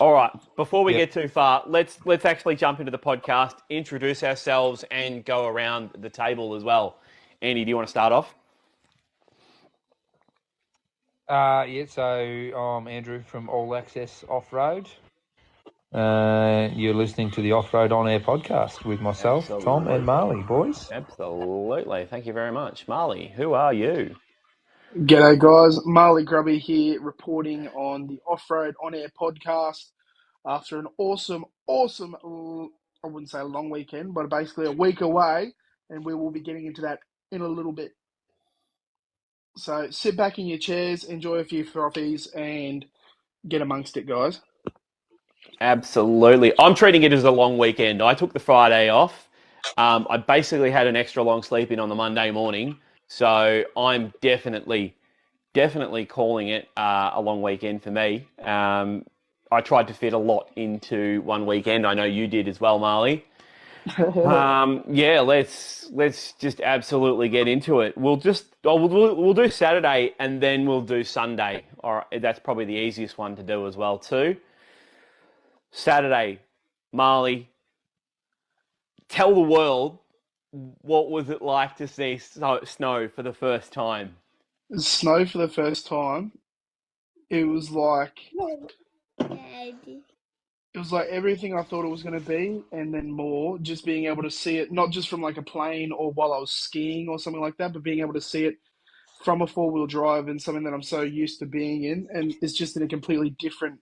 All right. Before we Yep. get too far, let's actually jump into the podcast, introduce ourselves, and go around the table as well. Andy, do you want to start off? So I'm Andrew from All Access Off-Road. You're listening to the Offroad OnAIR podcast with myself, Tom, and Marley, boys. Absolutely. Thank you very much. Marley, who are you? G'day guys, Marley Grubby here reporting on the Offroad On Air podcast after an awesome, I wouldn't say a long weekend, but basically a week away, and we will be getting into that in a little bit. So sit back in your chairs, enjoy a few frothies, and get amongst it, guys. Absolutely. I'm treating it as a long weekend. I took the Friday off. I basically had an extra long sleep in on the Monday morning. So I'm definitely calling it a long weekend for me. I tried to fit a lot into one weekend. I know you did as well, Marley. Let's just absolutely get into it. We'll do Saturday and then we'll do Sunday. All right, that's probably the easiest one to do as well too. Saturday, Marley, tell the world, what was it like to see snow for the first time? Snow for the first time, it was like everything I thought it was going to be, and then more. Just being able to see it, not just from like a plane or while I was skiing or something like that, but being able to see it from a four-wheel drive and something that I'm so used to being in, and it's just in a completely different,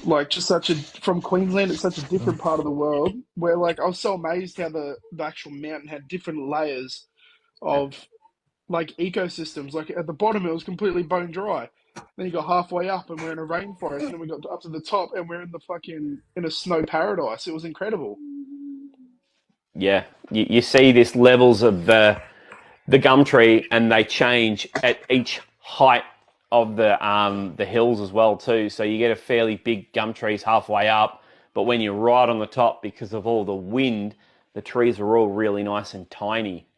like just such a from Queensland. It's such a different part of the world where like I was so amazed how the actual mountain had different layers of like ecosystems. Like at the bottom, it was completely bone dry. Then you got halfway up, and we're in a rainforest. And then we got up to the top, and we're in the fucking in a snow paradise. It was incredible. Yeah, you see this levels of the gum tree, and they change at each height of the hills as well too. So you get a fairly big gum trees halfway up, but when you're right on the top, because of all the wind, the trees are all really nice and tiny.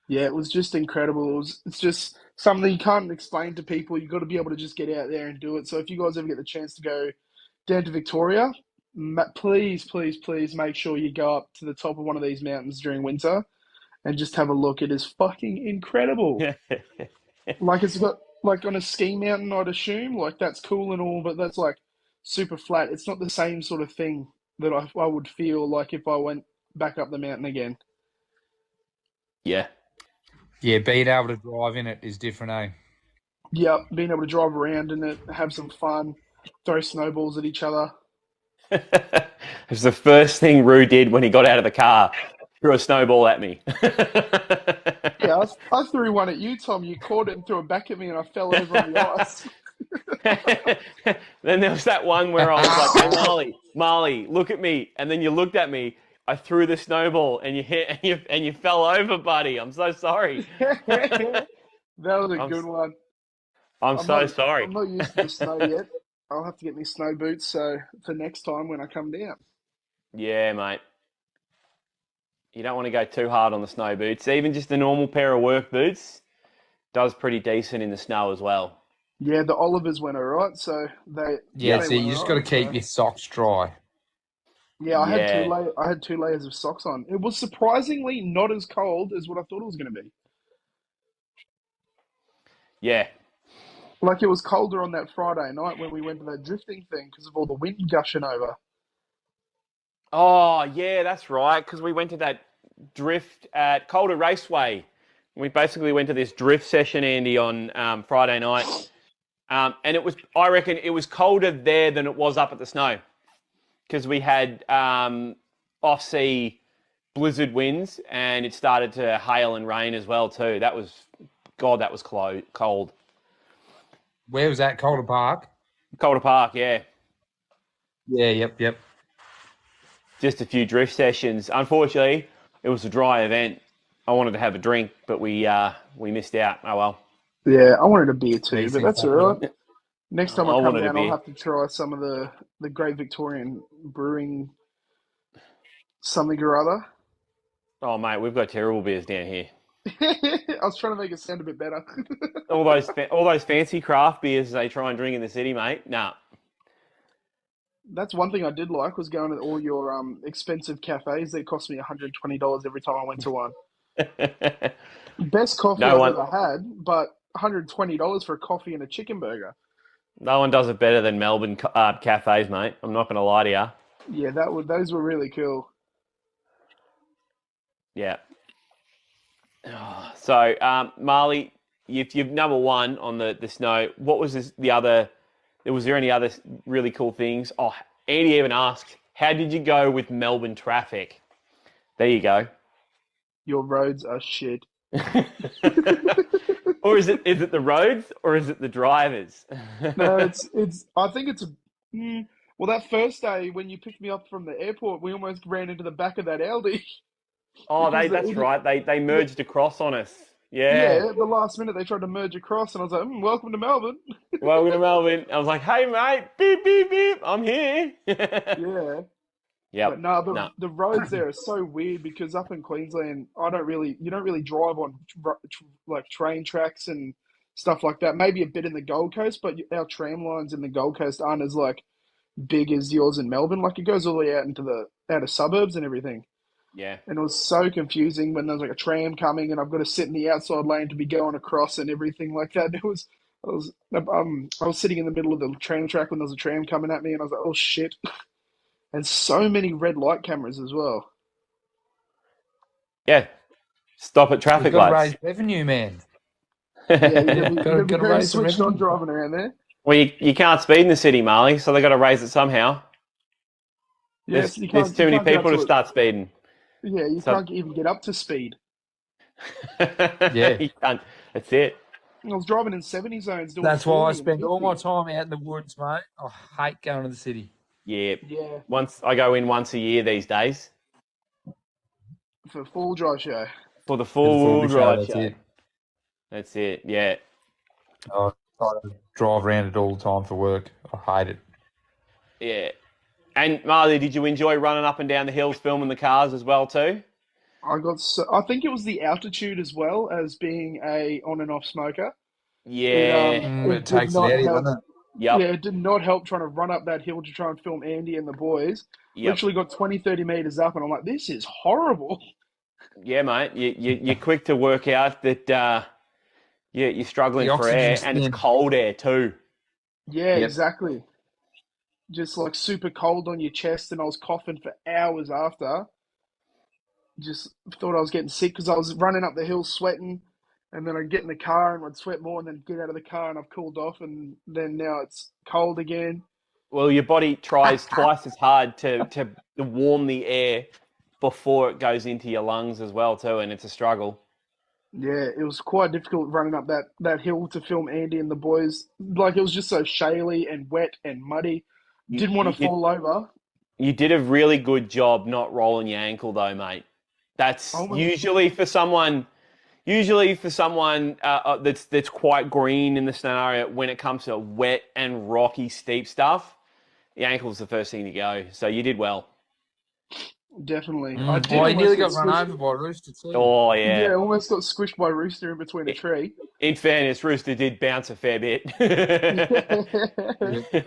Yeah, it was just incredible. It's just something you can't explain to people. You got to be able to just get out there and do it. So if you guys ever get the chance to go down to Victoria, please, please, please make sure you go up to the top of one of these mountains during winter and just have a look. It is fucking incredible. Like it's got like on a ski mountain, I'd assume. Like that's cool and all, but that's like super flat. It's not the same sort of thing that I would feel like if I went back up the mountain again. Yeah. Yeah, being able to drive in it is different, eh? Yep, being able to drive around in it, have some fun, throw snowballs at each other. It's the first thing Rue did when he got out of the car. Threw a snowball at me. Yeah, I threw one at you, Tom. You caught it and threw it back at me, and I fell over on the ice. Then there was that one where I was like, "Hey, Marley, look at me," and then you looked at me. I threw the snowball, and you hit, and you fell over, buddy. I'm so sorry. That was a I'm good one. I'm I'm so not sorry. I'm not used to the snow yet. I'll have to get me snow boots so for next time when I come down. Yeah, mate. You don't want to go too hard on the snow boots. Even just a normal pair of work boots does pretty decent in the snow as well. Yeah, the Olivers went alright, so Yeah, Yep. they so went you just got to alright. keep So your socks dry. yeah, Yeah. I had two layers of socks on. It was surprisingly not as cold as what I thought it was going to be. Yeah. Like it was colder on that Friday night when we went to that drifting thing because of all the wind gushing over. Oh, yeah, that's right. Because we went to that drift at Calder Raceway. We basically went to this drift session, Andy, on Friday night. And I reckon it was colder there than it was up at the snow. Because we had off-sea blizzard winds and it started to hail and rain as well too. God, that was cold. Where was that? Calder Park? Calder Park, yeah. Yeah, yep. Just a few drift sessions. Unfortunately, it was a dry event. I wanted to have a drink, but we missed out. Oh well. Yeah, I wanted a beer too, These but things that's all happen. right. Next time I I come wanted a down, I'll beer. have to try some of the Great Victorian Brewing something or other. Oh mate, we've got terrible beers down here. I was trying to make it sound a bit better. All those fancy craft beers they try and drink in the city, mate. Nah. That's one thing I did like was going to all your expensive cafes. They cost me $120 every time I went to one. Best coffee No I've one, ever had, but $120 for a coffee and a chicken burger. no one does it better than Melbourne cafes, mate. I'm not going to lie to you. Yeah, those were really cool. Yeah. So, Marley, you've number one on the snow. What was the other? Was there any other really cool things? Oh, Andy even asked, how did you go with Melbourne traffic? There you go. Your roads are shit. Or is it the roads or is it the drivers? No, it's. I think it's a. Well, that first day when you picked me up from the airport, we almost ran into the back of that Aldi Oh, because the that's idiot. right. They The, merged across on us. Yeah. yeah, at the last minute they tried to merge across, and I was like, "Welcome to Melbourne." Welcome to Melbourne. I was like, hey mate, beep beep beep, I'm here. Yeah. Yep. But no, No. the roads there are so weird because up in Queensland, you don't really drive on like train tracks and stuff like that. Maybe a bit in the Gold Coast, but our tram lines in the Gold Coast aren't as like big as yours in Melbourne. Like it goes all the way out into the out of suburbs and everything. Yeah. And it was so confusing when there was like a tram coming and I've got to sit in the outside lane to be going across and everything like that. I was sitting in the middle of the tram track when there was a tram coming at me and I was like, oh shit. And so many red light cameras as well. Yeah. Stop at We've traffic got to lights. raise revenue, man. Yeah, Yeah, you got got to to be got to very raise the switched on revenue. driving around there. Well, you can't speed in the city, Marley, so they got to raise it somehow. Yes, There's too you many can't get up people to to it. start speeding. Yeah, you So can't even get up to speed. Yeah, you can't. That's it. I was driving in 70 zones doing that's why I 40 and spend all my 50. time out in the woods, mate. I hate going to the city. Yeah. Yeah, Once I go in once a year these days for full drive show. for the For the four-wheel full show, drive that's show. it. That's it. Yeah. I try to drive around it all the time for work. I hate it. Yeah. And Marley, did you enjoy running up and down the hills filming the cars as well too? I think it was the altitude as well as being a on and off smoker. Yeah. It It did takes it not out of you, help. doesn't it? Yeah, Yep. it did not help trying to run up that hill to try and film Andy and the boys. Yep. Literally got 20, 30 meters up, and I'm like, this is horrible. Yeah, mate. You're quick to work out that you're The struggling for air, oxygen's and it's thin. cold air too. Yeah, Yep. exactly. Just like super cold on your chest, and I was coughing for hours after. Just thought I was getting sick because I was running up the hill sweating, and then I'd get in the car and I'd sweat more, and then get out of the car and I've cooled off, and then now it's cold again. Well, your body tries twice as hard to warm the air before it goes into your lungs as well too, and it's a struggle. Yeah, it was quite difficult running up that hill to film Andy and the boys. Like it was just so shaly and wet and muddy. You, Didn't want you to did fall over. you did a really good job not rolling your ankle though, mate. That's Almost, usually for someone that's quite green in the scenario when it comes to wet and rocky steep stuff. The ankle's the first thing to go. So you did well. definitely. I did Oh, he almost nearly get got run squished. over by a rooster too. Oh Yeah, yeah. almost got squished by a rooster in between a tree. In fairness, Rooster did bounce a fair bit. Yeah.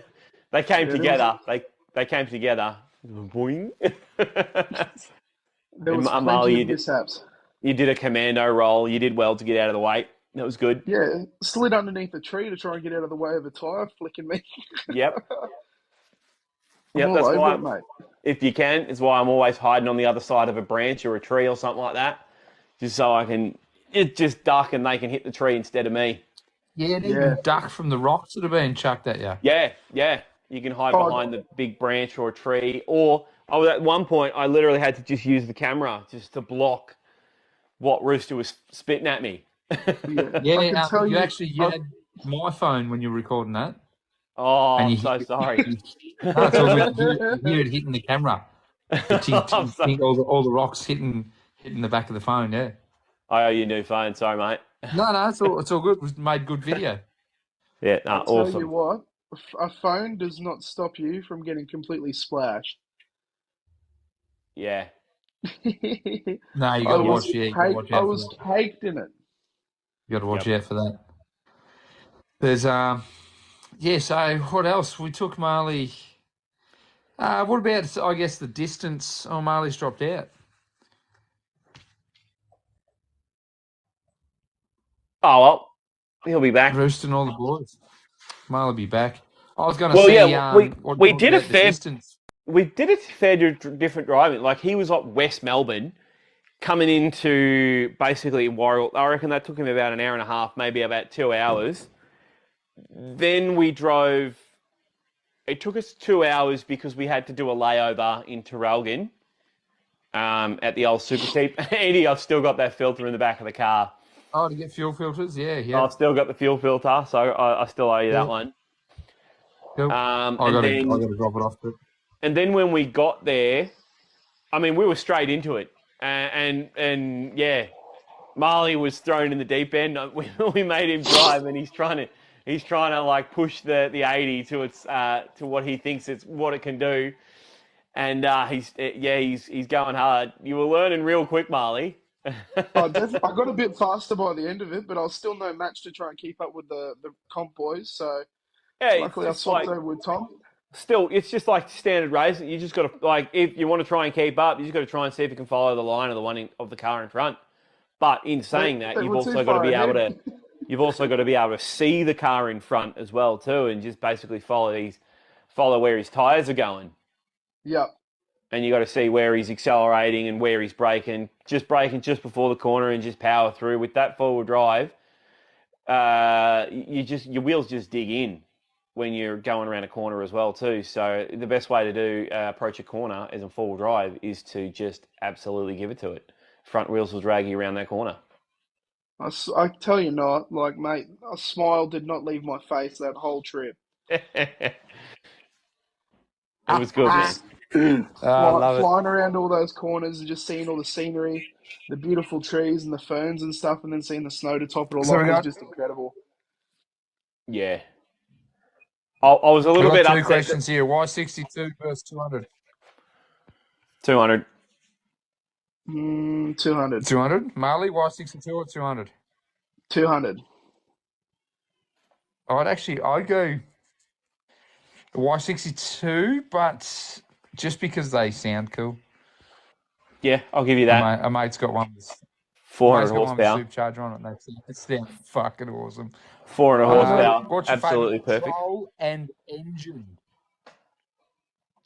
They came Yeah, there was together. They came together. Boing. there And was Marley, plenty of mishaps. you did a commando roll. You did well to get out of the way. That was good. Yeah, slid underneath a tree to try and get out of the way of a tire flicking me. Yep. I'm Yep. all That's over why, it, mate. if you can, is why I'm always hiding on the other side of a branch or a tree or something like that, just so I can. It's just duck and they can hit the tree instead of me. Yeah, and Yeah. even duck from the rocks that are being chucked at you. Yeah, yeah. You can hide Oh, behind the big branch or a tree. Or at one point, I literally had to just use the camera just to block what Rooster was spitting at me. yeah. Yeah, I can tell you you. actually you had my phone when you were recording that, Oh, and I'm so sorry. no, it's all good. You hear it hitting the camera. The tink, I'm tink, so, tink, all the rocks hitting the back of the phone. Yeah. I owe you a new phone. Sorry, mate. No, it's all good. We made good video. Yeah, I no, tell you awesome. what, a phone does not stop you from getting completely splashed. Yeah. No, you I got to was watch. Yeah, you got to watch I out for was that. caked in it. You got to watch Yep. out for that. There's yeah. So what else? We took Marley. What about, I guess, the distance? Oh, Marley's dropped out. Oh well, he'll be back. Roost and all the boys. Marley be back. I was going to Well, see yeah, we what you we thought did a about the fair distance. we did a fair different driving. Like he was like West Melbourne coming into basically Warrior. I reckon that took him about an hour and a half, maybe about 2 hours. Then we drove. It took us 2 hours because we had to do a layover in Terrelgan at the old super seat. Andy, I've still got that filter in the back of the car. Oh, to get fuel filters? Yeah, yeah. I've still got the fuel filter, so I still owe you that Yeah. one. Cool. I And got to drop it off. then when we got there, I mean, we were straight into it, and yeah, Marley was thrown in the deep end. We made him drive, and he's trying to like push the 80 to its to what he thinks it's what it can do, and he's going hard. You were learning real quick, Marley. I got a bit faster by the end of it, but I was still no match to try and keep up with the comp boys. So Yeah, it's luckily I just swapped like over with Tom. still, it's just like standard racing. You just got to like if you want to try and keep up, you just got to try and see if you can follow the line of the of the car in front. But in saying that, They were too far ahead. you've also got to be able to see the car in front as well too, and just basically follow where his tires are going, Yep. and you got to see where he's accelerating and where he's braking just before the corner, and just power through with that forward drive. Your wheels just dig in when you're going around a corner as well too. So the best way to do approach a corner as a full drive is to just absolutely give it to it. Front wheels will drag you around that corner. I tell you not, like mate, a smile did not leave my face that whole trip. It was good, man. Just I love it. flying around all those corners and just seeing all the scenery, the beautiful trees and the ferns and stuff, and then seeing the snow to top it all So off was just incredible. Yeah. I was a we little got bit two upset. questions here. Why 62 versus 200? 200. 200. 200? Marley, why 62 or 200? 200. I'd go Y62, but just because they sound cool. Yeah, I'll give you that. A mate's got one with 400 with horsepower. supercharger on it. And it sounds fucking awesome. 400 horsepower. What's your Absolutely favourite perfect. control and engine?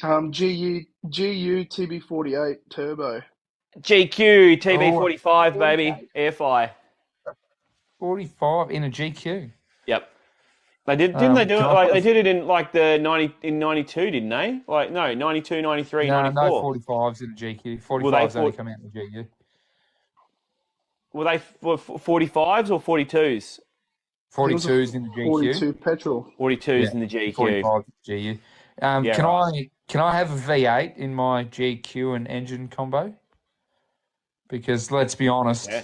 GU TB48 turbo. GQ TB45, baby. Airfly. 45 in a GQ. Yep. Didn't they do it? Like they God. did it in like the 90 in 92, didn't they? Like no, 92, 93, No, 94. 45s in a GQ. Were they 45s only come out in the GQ. Were they 45s or 42s? 42s in the GQ. 42 petrol. 42s in the GQ. 45 GU. Yeah, Can I have a V8 in my GQ and engine combo? Because let's be honest, Yeah.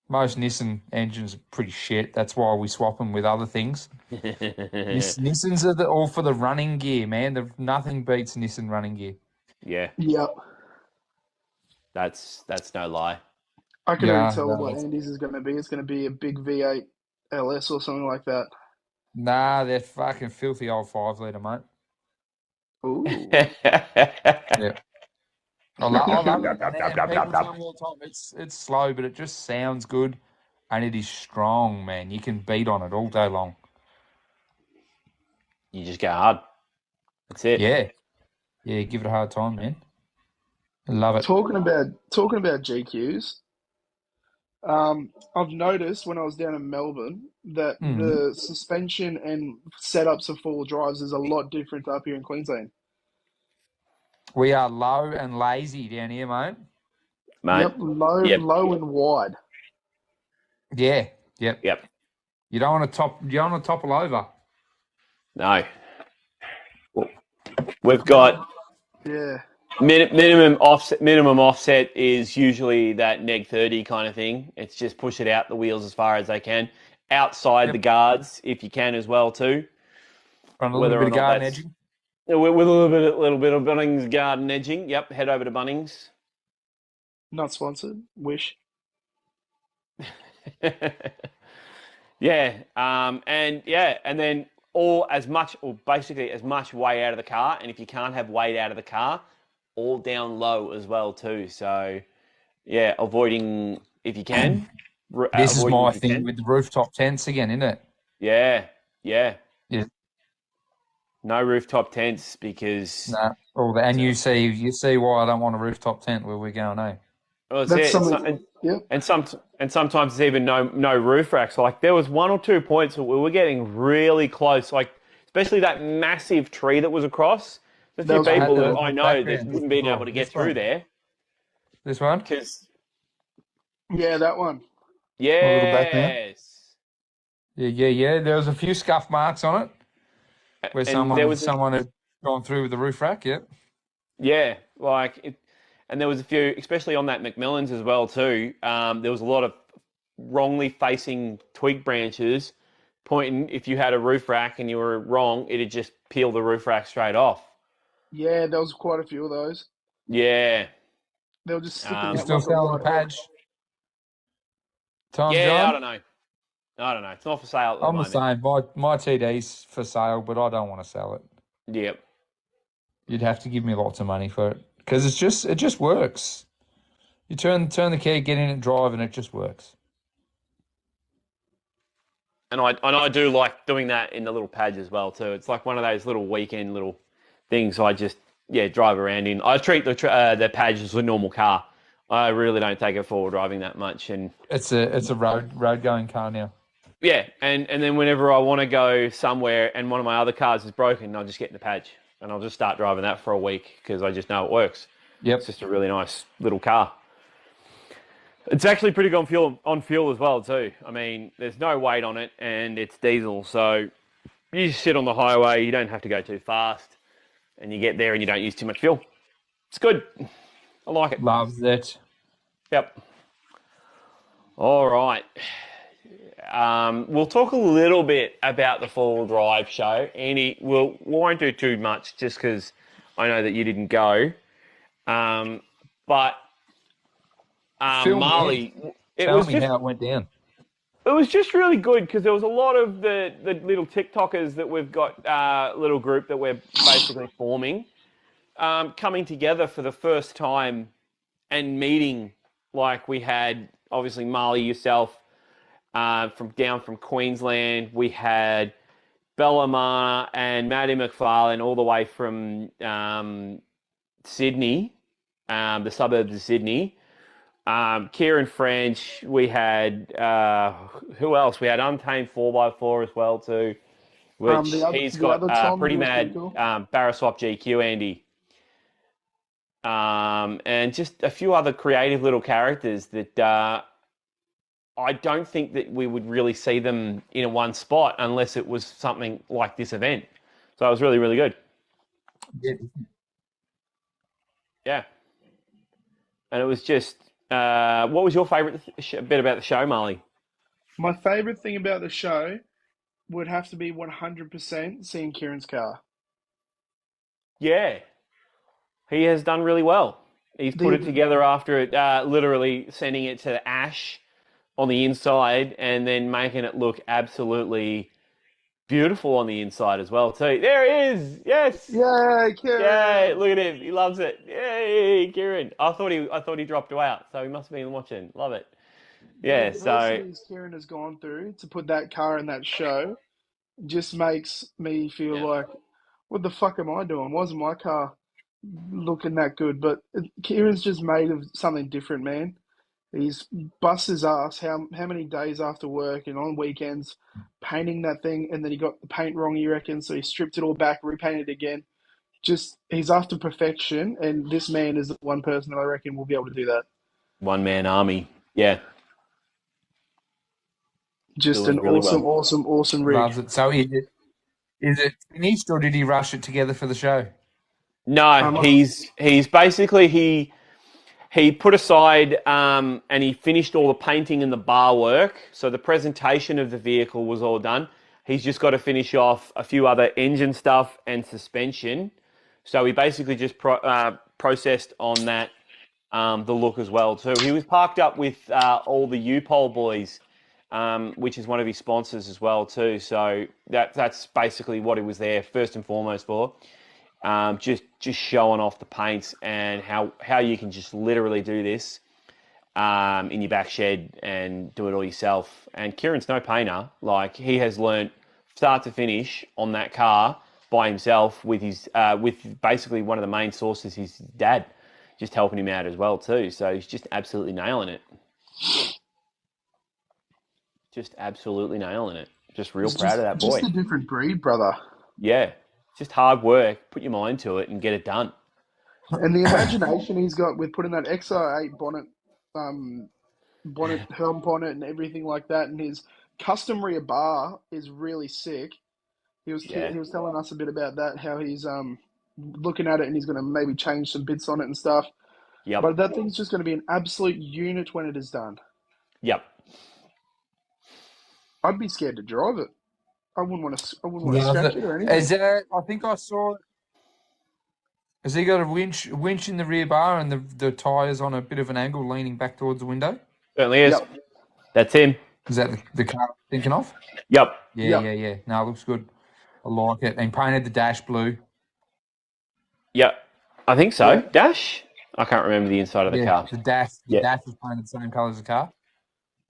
most Nissan engines are pretty shit. That's why we swap them with other things. Nissans are all for the running gear, man. Nothing beats Nissan running gear. Yeah, Yep. that's no lie. I can Yeah, already tell no, what Andy's is going to be. It's going to be a big V8 LS or something like that. Nah, they're fucking filthy old 5-litre, mate. Ooh. Yeah. I love it. And people tell me all the time, it's slow, but it just sounds good, and it is strong, man. You can beat on it all day long. You just go hard. That's it. Yeah, give it a hard time, man. I love it. Talking about GQs, I've noticed when I was down in Melbourne that the suspension and setups of four-wheel drives is a lot different up here in Queensland. We are low and lazy down here, mate. Yep, low and wide. Yeah, yep. You don't want to topple over. No. We've got minimum offset is usually that neg 30 kind of thing. It's just push it out the wheels as far as they can. Outside the guards, if you can as well too. Run a little bit of garden edging. With a little bit of Bunnings garden edging. Yep, head over to Bunnings. Not sponsored. Wish. Yeah, and then basically as much weight out of the car, and if you can't have weight out of the car, all down low as well too. So yeah, avoiding if you can, This is avoiding my if you thing can. with the rooftop tents again, isn't it? Yeah, yeah, Yeah. no rooftop tents because Nah. And you see why I don't want a rooftop tent where we're going, eh? well, it's That's it. It's something. not, Yep. and sometimes it's even no roof racks. Like there was 1 or 2 points where we were getting really close, like especially that massive tree that was across. There's a That few was I had people that that on brutal. I the know that background wouldn't be able before. to get This through one. there This one. because Yeah, that one. A little background. yes, Yeah. There was a few scuff marks on it where and there was someone had gone through with the roof rack. Yep. yeah, and there was a few, especially on that McMillan's as well too. There was a lot of wrongly facing twig branches pointing. If you had a roof rack and you were wrong, it'd just peel the roof rack straight off. Yeah, there was quite a few of those. Yeah. They were just sticking You Um, out still like a selling the right hook. Padge, Tom yeah, I John? don't know. I don't know. It's not for sale at the I'm the moment. same. My TD's for sale, but I don't want to sell it. Yep. You'd have to give me lots of money for it because it just works. You turn the key, get in and drive, and it just works. And I do like doing that in the little pads as well too. It's like one of those little weekend little things. I just drive around in. I treat the pads as a normal car. I really don't take it forward driving that much. And It's a road going car now. yeah, and then whenever I want to go somewhere and one of my other cars is broken, I'll just get in the Padge and I'll just start driving that for a week because I just know it works. It's Yep. just a really nice little car. It's actually pretty good on fuel as well too. I mean, there's no weight on it and it's diesel, so you just sit on the highway. You don't have to go too fast, and you get there and you don't use too much fuel. It's good. I like it. Loves it. Yep. All right. We'll talk a little bit about the four-wheel drive show. Andy, we won't do too much just because I know that you didn't go. But Fill me in. Marley, Tell me how it went down. it was just really good because there was a lot of the little TikTokers that we've got, little group that we're basically forming, coming together for the first time and meeting. Like we had obviously Marley, yourself, from Queensland. We had Bellamar and Maddie McFarlane all the way from Sydney, the suburbs of Sydney. Kieran French. We had who else? We had Untamed 4x4 as well too, which he's The got other Tom, pretty he was pretty mad cool. Baraswap GQ Andy. And just a few other creative little characters that I don't think that we would really see them in a one spot unless it was something like this event. So it was really, really good. Yeah. Yeah. And it was just, what was your favourite bit about the show, Marley? My favorite thing about the show would have to be 100% seeing Kieran's car. Yeah. He has done really well. He's put it The together after it, literally sending it to Ash on the inside and then making it look absolutely beautiful on the inside as well too. There he is. Yes. Yay, Yay, Kieran! look at him. He loves it. Yay, Kieran. I thought he dropped out, so he must have been watching. Love it. The Yeah, so adversities Kieran has gone through to put that car in that show just makes me feel yeah. like, what the fuck am I doing? Why isn't my car looking that good? But Kieran's just made of something different, man. He's bust his ass how many days after work and on weekends painting that thing, and then he got the paint wrong, you reckon, so he stripped it all back, repainted it again. Just he's after perfection, and this man is the one person that I reckon will be able to do that. One man army. Yeah, Just doing an really awesome, well. awesome, awesome rig. Loves it. So is it finished or did he rush it together for the show? No, Um, he's basically he put aside and he finished all the painting and the bar work. So the presentation of the vehicle was all done. He's just got to finish off a few other engine stuff and suspension. So he basically just processed on that the look as well too. He was parked up with all the U-Pole boys, which is one of his sponsors as well too. So that's basically what he was there first and foremost for. Just showing off the paints and how you can just literally do this in your back shed and do it all yourself. And Kieran's no painter. Like, he has learnt start to finish on that car by himself with his with basically one of the main sources, his dad, just helping him out as well too. So he's just absolutely nailing it. Just absolutely nailing it. Just real proud of that boy. Just a different breed, brother. Yeah. Just hard work, put your mind to it and get it done. And the imagination he's got with putting that XR8 bonnet helm on it and everything like that, and his custom rear bar is really sick. He was telling us a bit about that, how he's looking at it and he's going to maybe change some bits on it and stuff. Yep. But that thing's just going to be an absolute unit when it is done. Yep. I'd be scared to drive it. I wouldn't want to scratch it or anything. Is that? I think I saw it. Has he got a winch in the rear bar and the tyres on a bit of an angle leaning back towards the window? Certainly is. Yep. That's him. Is that the car I'm thinking of? Yep. Yeah. No, it looks good. I like it. And painted the dash blue. Yep. I think so. Yeah. Dash? I can't remember the inside of the car. The dash is painted the same colour as the car.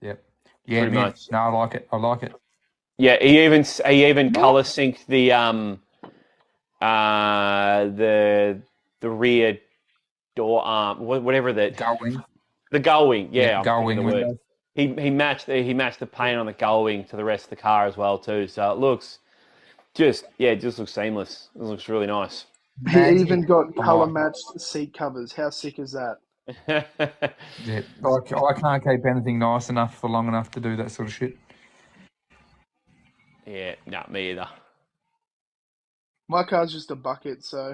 Yep. Yeah, pretty much. No, I like it. Yeah, he even colour synced the rear door arm, whatever the gull wing. The gull wing, yeah, gull wing window. He matched the paint on the gull wing to the rest of the car as well too. So it looks just looks seamless. It looks really nice. He even got colour matched seat covers. How sick is that? Yeah, I can't keep anything nice enough for long enough to do that sort of shit. Yeah, no, me either. My car's just a bucket, so.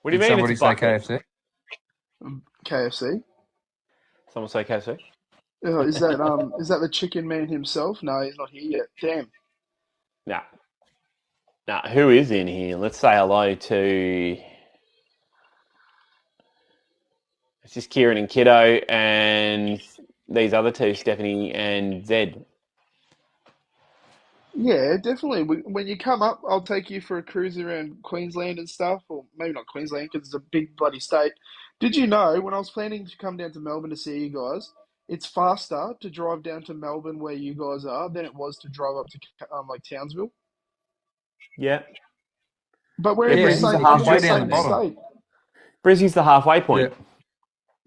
What do you mean? Somebody say KFC? KFC. Someone say KFC? Oh, is that the chicken man himself? No, he's not here yet. Damn. Nah, who is in here? Let's say hello to. It's just Kieran and Kiddo and these other two, Stephanie and Zed. Yeah, definitely. When you come up, I'll take you for a cruise around Queensland and stuff, or maybe not Queensland because it's a big bloody state. Did you know when I was planning to come down to Melbourne to see you guys, it's faster to drive down to Melbourne where you guys are than it was to drive up to like Townsville? Yeah. But we're in the same state. Brisbane's the halfway point.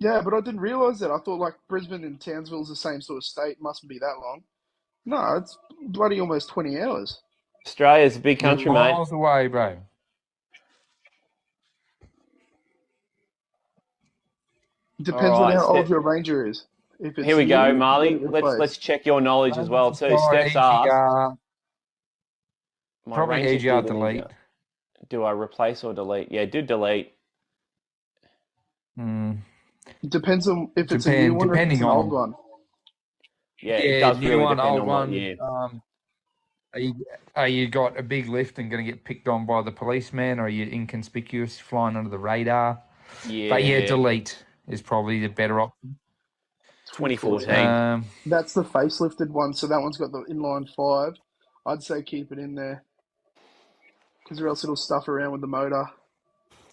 Yeah, but I didn't realise that. I thought like Brisbane and Townsville is the same sort of state. Mustn't be that long. No, it's bloody almost 20 hours. Australia's a big country, mate. Miles away, bro. Depends on how old your Ranger is. If it's Here we go, Marley. Let's check your knowledge as well too. Steph's asked. Probably EGR delete. Do I replace or delete? Yeah, do delete. Depends on if it's a new one or if it's an old one. Yeah, it does new really one, depend old on one. what year. Are you got a big lift and going to get picked on by the policeman, or are you inconspicuous, flying under the radar? Yeah. But yeah, delete is probably the better option. 2014. That's the facelifted one, so that one's got the inline 5. I'd say keep it in there. Because or else it'll stuff around with the motor.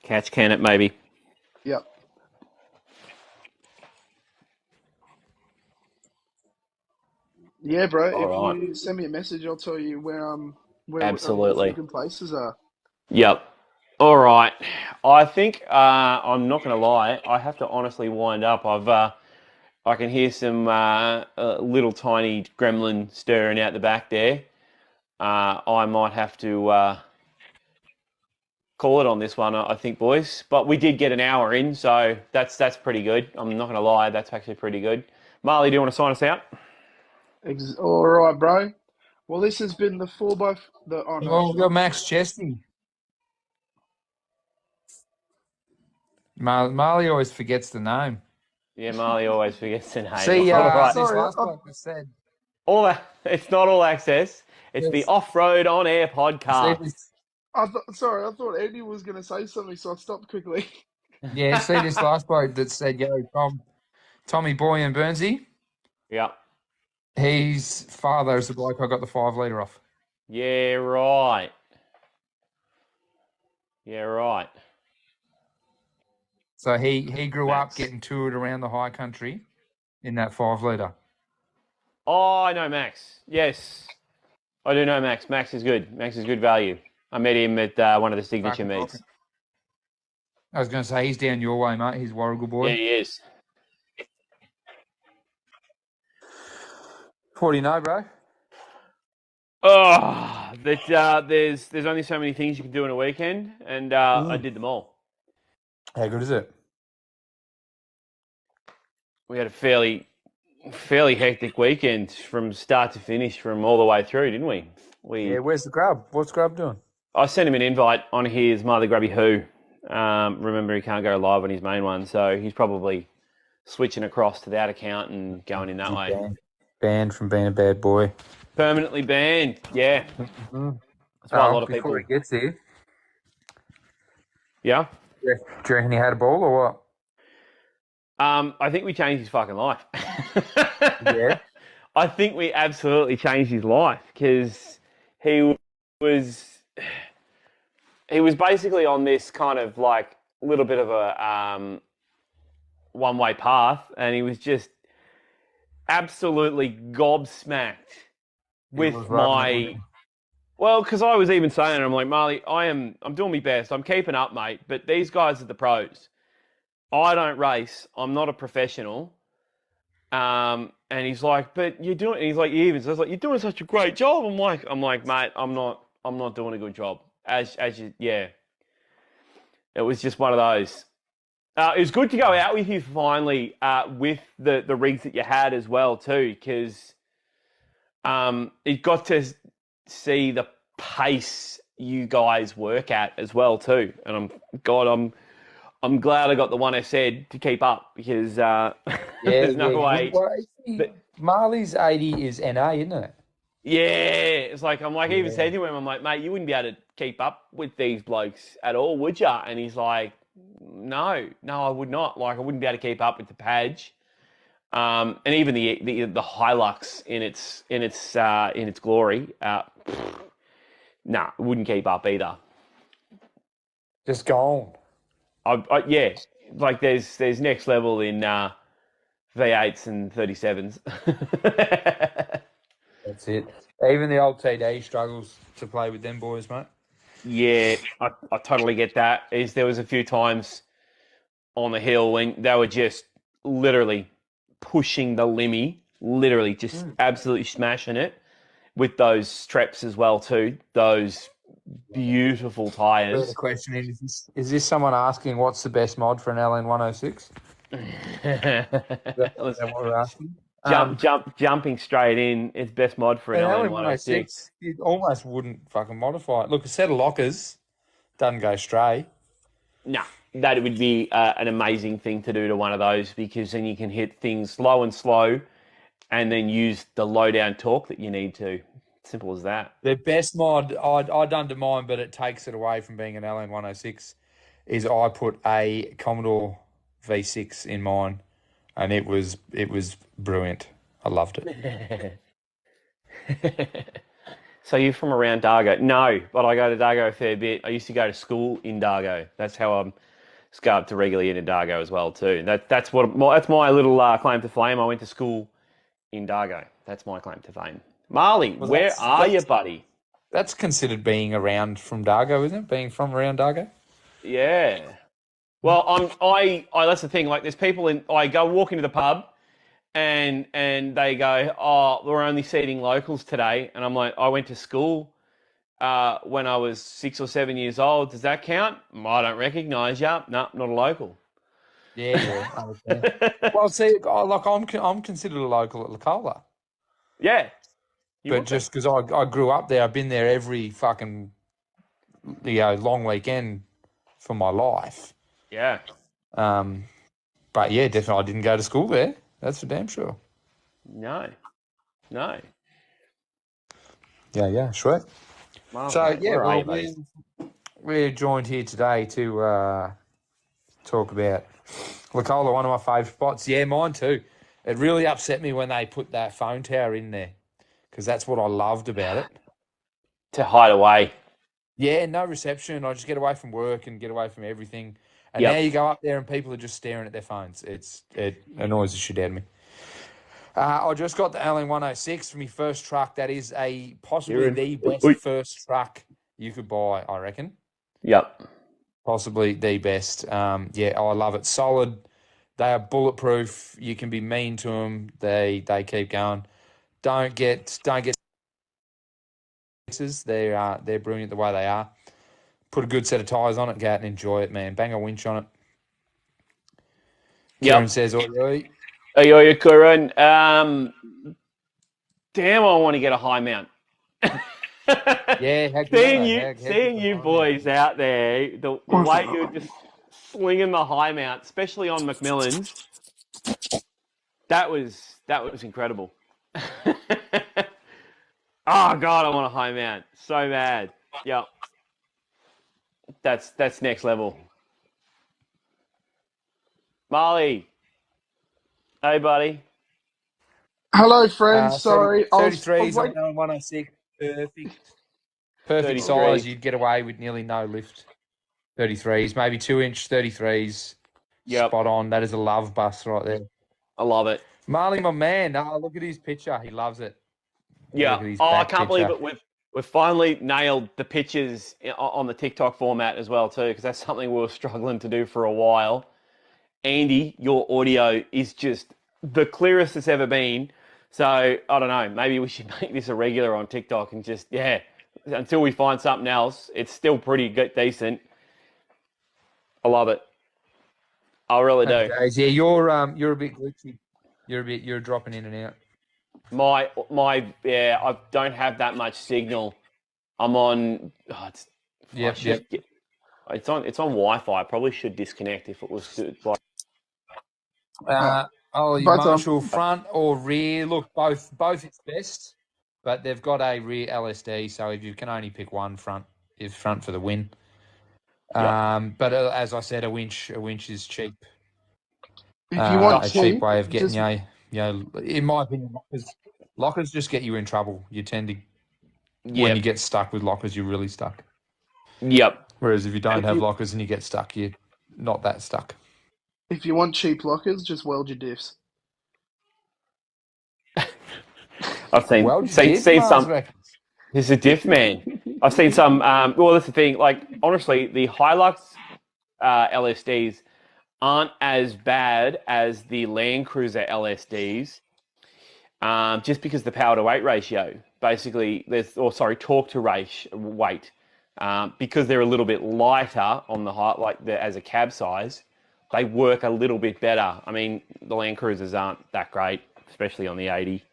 Catch can it, maybe. Yep. Yeah, bro. If you send me a message, I'll tell you where absolutely different places are. Yep. All right. I think I'm not going to lie. I have to honestly wind up. I can hear some little tiny gremlin stirring out the back there. I might have to call it on this one, I think, boys. But we did get an hour in, so that's pretty good. I'm not going to lie. That's actually pretty good. Marley, do you want to sign us out? All right, bro. Well, this has been the 4x... we've got Max Chesney. Marley always forgets the name. Yeah, Marley always forgets the name. See, right. this last bloke I said. It's not All Access. It's the Offroad OnAIR podcast. I thought Andy was going to say something, so I stopped quickly. Yeah, see this last bloke that said, yo, Tommy Boy and Burnsy, Yeah. his father is the bloke I got the 5 litre off. Yeah, right. Yeah, right. So he grew up Max. getting toured around the high country in that 5 litre. Oh, I know Max. Yes. I do know Max. Max is good. Max is good value. I met him at one of the signature Fucking meets. rocking. I was going to say, he's down your way, mate. He's Warrigal boy. Yeah, he is. What do you know, bro? Oh, there's only so many things you can do in a weekend, and I did them all. How good is it? We had a fairly hectic weekend from start to finish, from all the way through, didn't we? Yeah, where's the grub? What's grub doing? I sent him an invite on his Mother Grubby Who. Remember, he can't go live on his main one, so he's probably switching across to that account and going in that way. Banned from being a bad boy. Permanently banned, yeah. Mm-hmm. That's why a lot of before people. he gets here. Yeah. Do you reckon he had a ball or what? I think we changed his fucking life. Yeah. I think we absolutely changed his life because he was basically on this kind of like little bit of a one-way path, and he was just absolutely gobsmacked with my. Well, because I was even saying, I'm like, Marley, I'm doing my best. I'm keeping up, mate. But these guys are the pros. I don't race. I'm not a professional. And he's like, but you're doing. And he's like, you even. So I was like, you're doing such a great job. I'm like, mate, I'm not doing a good job. As you, yeah. It was just one of those. It was good to go out with you finally with the rigs that you had as well too, because it got to see the pace you guys work at as well too. And I'm glad I got the one I said to keep up because there's no way. Marley's 80 is NA, isn't it? Yeah, it's like I even said to him, I'm like, mate, you wouldn't be able to keep up with these blokes at all, would you? And he's like, no, I would not. Like, I wouldn't be able to keep up with the Padge, and even the Hilux in its glory. Nah, wouldn't keep up either. Just gone. Yeah, like there's next level in V8s and 37s. That's it. Even the old TD struggles to play with them boys, mate. Yeah, I totally get that. There was a few times on the hill when they were just literally pushing the limmy, literally just absolutely smashing it with those Streps as well too. Those beautiful tyres. The question is this someone asking what's the best mod for an LN 106? Is that what we're asking? Jumping straight in. It's best mod for an LN 106. You almost wouldn't fucking modify it. Look, a set of lockers doesn't go stray. Nah, that would be an amazing thing to do to one of those because then you can hit things low and slow and then use the low down torque that you need to. Simple as that. The best mod I done to mine, but it takes it away from being an LN 106, is I put a Commodore V6 in mine, and it was brilliant. I loved it. So you're from around Dargo? No, but I go to Dargo a fair bit. I used to go to school in Dargo. That's how I'm scarred to regularly into Dargo as well too. That's my little claim to fame. I went to school in Dargo. That's my claim to fame. Marley, where are you, buddy? That's considered being around from Dargo, isn't it? Being from around Dargo? Yeah. Well, that's the thing. Like, there's people I go walk into the pub, and they go, "Oh, we're only seating locals today," and I'm like, "I went to school when I was 6 or 7 years old. Does that count?" I don't recognise you. No, not a local. Yeah. I understand. Well, see, like I'm considered a local at Lacola. Yeah. But just because I grew up there, I've been there every fucking long weekend for my life. Yeah. But yeah, definitely I didn't go to school there. That's for damn sure. No. Yeah, sweet. Marley, So mate, yeah, we're joined here today to talk about Lacola, one of my favourite spots. Yeah, mine too. It really upset me when they put that phone tower in there because that's what I loved about it. To hide away. Yeah, no reception. I just get away from work and get away from everything. And Yep. now you go up there and people are just staring at their phones. It annoys the shit out of me. I just got the LN106 for my first truck. That is possibly the best first truck you could buy, I reckon. Yep. Possibly the best. Yeah, I love it. Solid. They are bulletproof. You can be mean to them. They keep going. Don't get they're brilliant the way they are. Put a good set of tyres on it, go out and enjoy it, man. Bang a winch on it. Kieran says, oi, oi. Oi, Kieran. Damn, I want to get a high mount. Yeah, seeing you boys out there, the way you're just slinging the high mount, especially on Macmillan's, that was incredible. Oh God, I want a high mount so bad. Yep, that's next level. Marley, hey buddy. Hello, friends. Sorry, I was 33s waiting. on 106. Perfect 33. size. You'd get away with nearly no lift. 33s, maybe 2-inch 33s. Yep. Spot on. That is a love bus right there. I love it. Marley, my man. Oh, look at his picture. He loves it. Yeah. Look at his I back can't picture. believe it. We've finally nailed the pictures on the TikTok format as well too, because that's something we were struggling to do for a while. Andy, your audio is just the clearest it's ever been. So I don't know. Maybe we should make this a regular on TikTok and just until we find something else, it's still pretty good, decent. I love it. I really do. Yeah, you're a bit glitchy. You're dropping in and out. I don't have that much signal. I'm on. It's on Wi-Fi. I probably should disconnect if it was good. Marshall, front or rear? Look, both it's best, but they've got a rear LSD, so if you can only pick one, front is front for the win. Yep. But as I said, a winch is cheap. If you want a cheap way of getting in my opinion, lockers just get you in trouble. You tend to when you get stuck with lockers, you're really stuck. Yep. Whereas if you don't have lockers and you get stuck, you're not that stuck. If you want cheap lockers, just weld your diffs. I've seen some. There's a diff, man. I've seen some. Well, that's the thing. Like honestly, the Hilux LSDs aren't as bad as the Land Cruiser LSDs, just because the power to weight ratio. Basically, torque to weight, because they're a little bit lighter on the height, as a cab size. They work a little bit better. I mean, the Land Cruisers aren't that great, especially on the 80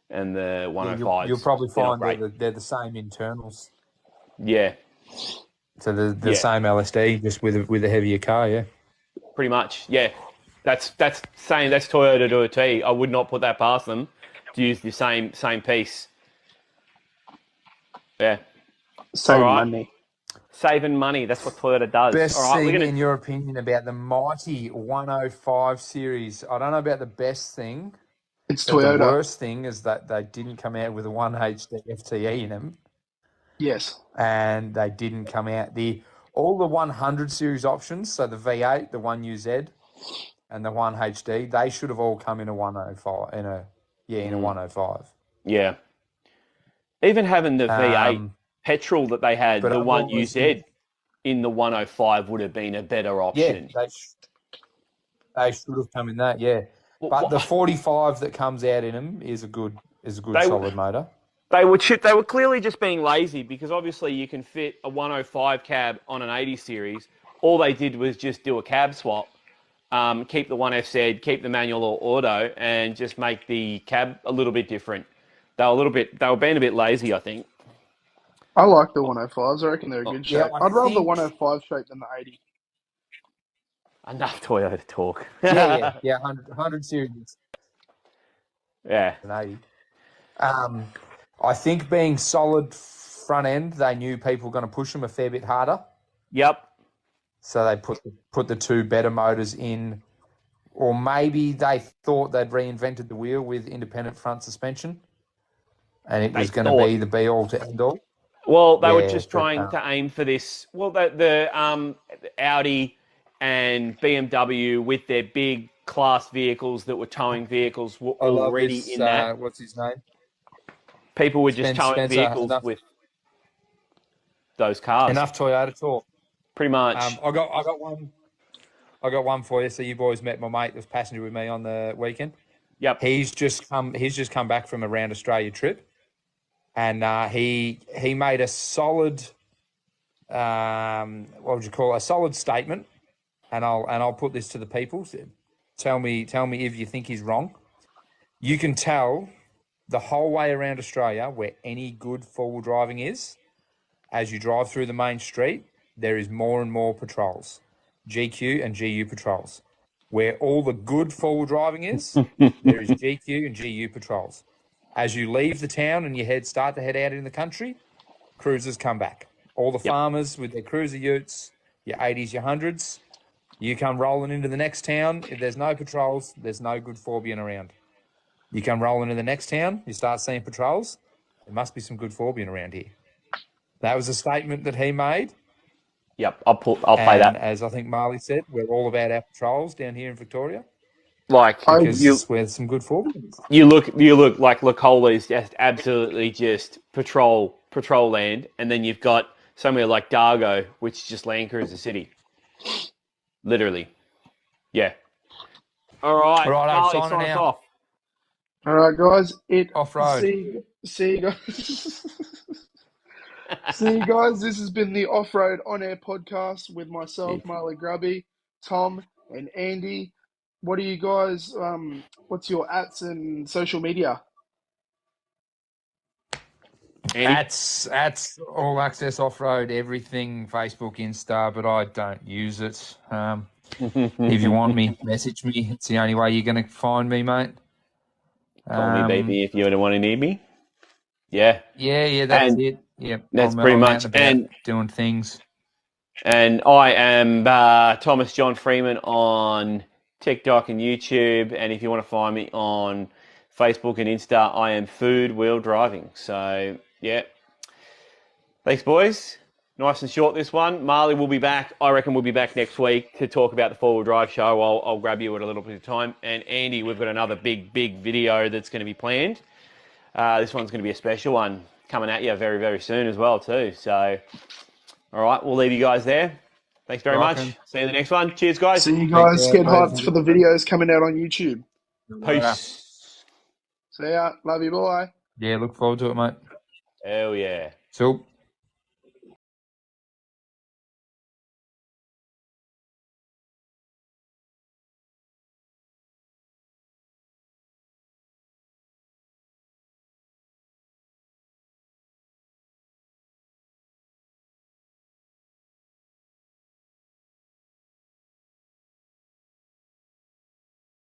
and the 105s. You'll probably find they're the same internals. Yeah. So the same LSD, just with a heavier car, yeah. Pretty much, yeah. That's Toyota to a T. I would not put that past them to use the same piece. Yeah. Saving money. That's what Toyota does. Best thing, in your opinion, about the mighty 105 series? I don't know about the best thing. It's Toyota. The worst thing is that they didn't come out with a 1HD FTE in them. Yes. And they didn't come out. All the 100 series options, so the V8, the 1UZ, and the 1HD, they should have all come in a 105. In a 105. Yeah. Even having the V8 petrol that they had, the 1UZ in the 105 would have been a better option. Yeah, they should have come in that, yeah. But the 45 that comes out in them is a good solid motor. They were clearly just being lazy, because obviously you can fit a 105 cab on an 80 series. All they did was just do a cab swap, keep the 1FZ, keep the manual or auto, and just make the cab a little bit different. They were being a bit lazy, I think. I like the 105s. I reckon they're a good shape. I'd rather the 105 shape than the 80. Enough Toyota talk. Yeah, 100 series. Yeah. An 80. I think being solid front end, they knew people were going to push them a fair bit harder. Yep. So they put the two better motors in, or maybe they thought they'd reinvented the wheel with independent front suspension, and it was going to be the be-all to end-all. Well, they were just trying to aim for this. Well, the Audi and BMW with their big class vehicles that were towing vehicles were already in that. What's his name? People were just towing vehicles with those cars. Enough Toyota talk. Pretty much. I got one. I got one for you. So you boys met my mate that was passenger with me on the weekend. Yep. He's just come back from a round Australia trip, and he made a solid, what would you call it? A solid statement, and I'll put this to the people. Tell me if you think he's wrong. You can tell the whole way around Australia where any good four-wheel driving is. As you drive through the main street, there is more and more patrols, GQ and GU patrols. Where all the good four-wheel driving is, there is GQ and GU patrols. As you leave the town and you start to head out in the country, cruisers come back. All the farmers with their cruiser utes, your 80s, your 100s, you come rolling into the next town. If there's no patrols, there's no good Forbian around. You come rolling into the next town, you start seeing patrols, there must be some good Forbian around here. That was a statement that he made. Yep, I'll play that. As I think Marley said, we're all about our patrols down here in Victoria. Because we're some good Forbians. You look like Lacola is just absolutely just patrol land, and then you've got somewhere like Dargo, which is just Land Cruiser City. Literally. Yeah. All right. I'm signing out. Off. All right, guys. Off-road. See you guys. See you guys. This has been the Offroad On-Air podcast with myself, Marley Grubby, Tom, and Andy. What are you guys? What's your @ and social media? @ All Access Offroad, everything, Facebook, Insta, but I don't use it. If you want me, message me. It's the only way you're going to find me, mate. Call me, baby, if you ever want to need me. Yeah. Yeah, that's it. Yep. That's pretty much. And doing things. And I am Thomas John Freeman on TikTok and YouTube. And if you want to find me on Facebook and Insta, I am Food Wheel Driving. So, yeah. Thanks, boys. Nice and short, this one. Marley will be back. I reckon we'll be back next week to talk about the four-wheel drive show. I'll grab you at a little bit of time. And Andy, we've got another big video that's going to be planned. This one's going to be a special one coming at you very, very soon as well, too. So, all right, we'll leave you guys there. Thanks very much. See you in the next one. Cheers, guys. See you guys. Get hyped for the videos coming out on YouTube. Peace. See ya. Love you. Bye. Yeah, look forward to it, mate. Hell yeah. So.